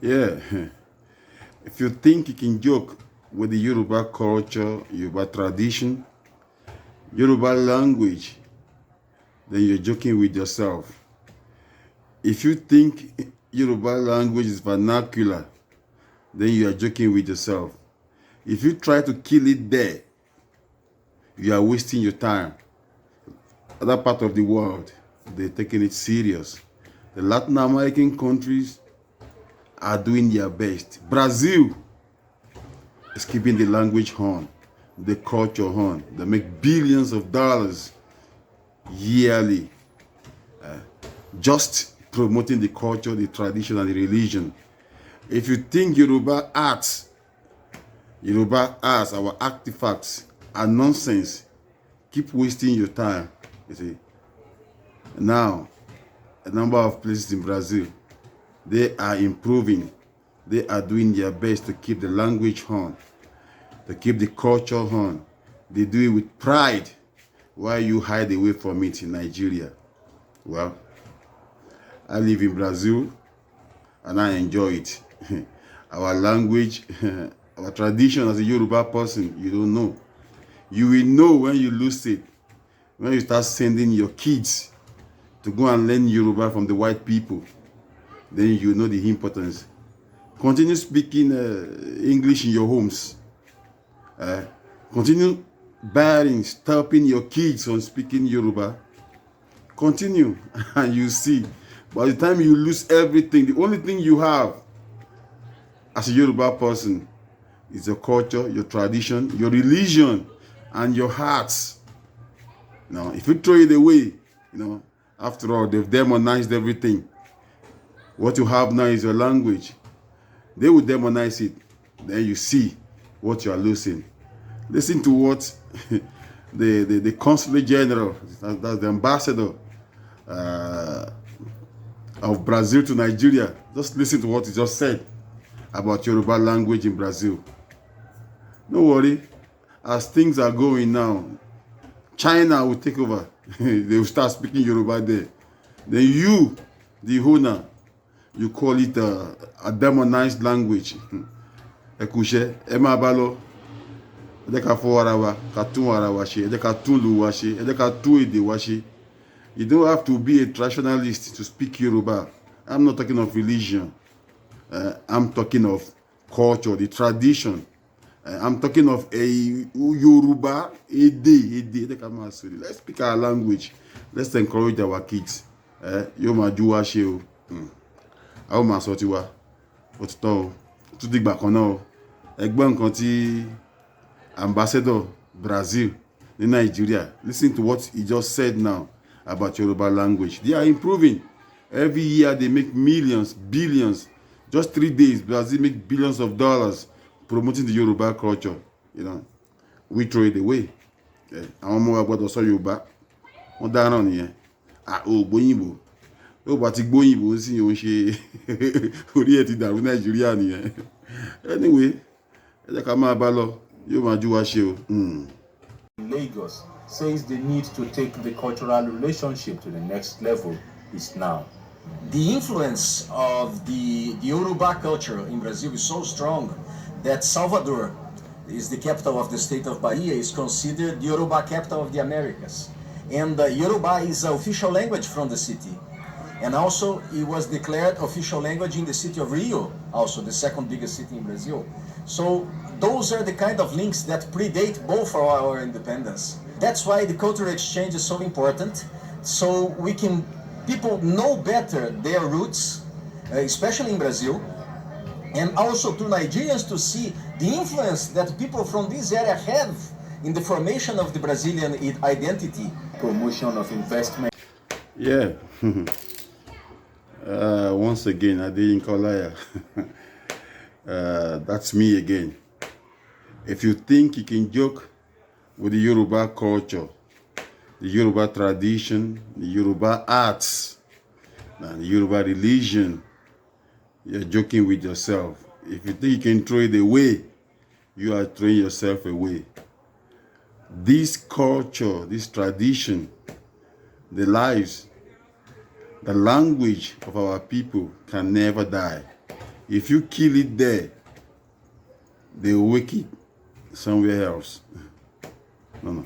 Yeah. If you think you can joke with the Yoruba culture, Yoruba tradition, Yoruba language, then you're joking with yourself. If you think Yoruba language is vernacular, then you are joking with yourself. If you try to kill it there, you are wasting your time. Other part of the world, they're taking it serious. The Latin American countries are doing their best. Brazil is keeping the language on, the culture on. They make billions of dollars yearly just promoting the culture, the tradition, and the religion. If you think Yoruba arts, our artifacts are nonsense, keep wasting your time. You see, now a number of places in Brazil, they are improving. They are doing their best to keep the language on, to keep the culture on. They do it with pride, while you hide away from it in Nigeria. Well, I live in Brazil and I enjoy it. Our language, our tradition as a Yoruba person, you don't know. You will know when you lose it, when you start sending your kids to go and learn Yoruba from the white people. Then you know the importance. Continue speaking English in your homes. Continue stopping your kids from speaking Yoruba. Continue, and you see, by the time you lose everything, the only thing you have as a Yoruba person is your culture, your tradition, your religion, and your hearts. Now, if you throw it away, after all, they've demonized everything. What you have now is your language. They will demonize it. Then you see what you are losing. Listen to what the consulate general, that's the ambassador of Brazil to Nigeria, just listen to what he just said about Yoruba language in Brazil. Don't worry, as things are going now, China will take over. They will start speaking Yoruba there. Then you, the owner, you call it a demonized language. Ẹkúṣẹ́, ẹ máa bá lọ. Ẹ jẹ́ ká fọwọ́ ara wa, ká tún ara wa ṣe, ẹ jẹ́ ká tún ìlú wa ṣe, ẹ jẹ́ ká tún èdè wa ṣe. You don't have to be a traditionalist to speak Yoruba. I'm not talking of religion. I'm talking of culture, the tradition. I'm talking of a Yoruba, Ede. Let's speak our language. Let's encourage our kids. Yóò máa jú wá ṣe o. A ó máa sọ tiwa. Ó ti tọ́ o. Ó tún dìgbà kan náà o. Ẹgbọ́n nǹkan tí Ambassador Brazil ní Nigeria. Listen to what he just said now about Yoruba language. They are improving. Every year they make millions, billions. Just 3 days, Brazil make billions of dollars promoting the Yoruba culture. We throw it away. Àwọn ọmọ wa gbọ́dọ̀ sọ Yorùbá. Wọ́n dáràn nìyẹn. Ò gbóyìnbó. Ó bá ti gbóyìnbó sí òun ṣe orí ẹ̀ ti dàrú Nàìjíríà nìyẹn. Anyway, ẹ jẹ́ ká máa bá lọ. Yóò máa jú wá ṣe o. Lagos says the need to take the cultural relationship to the next level is now. The influence of the Yoruba culture in Brazil is so strong that Salvador is the capital of the state of Bahia, is considered the Yoruba capital of the Americas. And Yoruba is an official language from the city. And also it was declared official language in the city of Rio, also the second biggest city in Brazil. So those are the kind of links that predate both our independence. That's why the cultural exchange is so important. So people know better their roots, especially in Brazil, and also to Nigerians to see the influence that people from this area have in the formation of the Brazilian identity. Promotion of investment. Yeah. Once again, Adeyin Kolaya. That's me again. If you think you can joke with the Yoruba culture, the Yoruba tradition, the Yoruba arts, and the Yoruba religion, you're joking with yourself. If you think you can throw it away, you are throwing yourself away. This culture, this tradition, the lives, the language of our people can never die. If you kill it there, they will wake it somewhere else. No.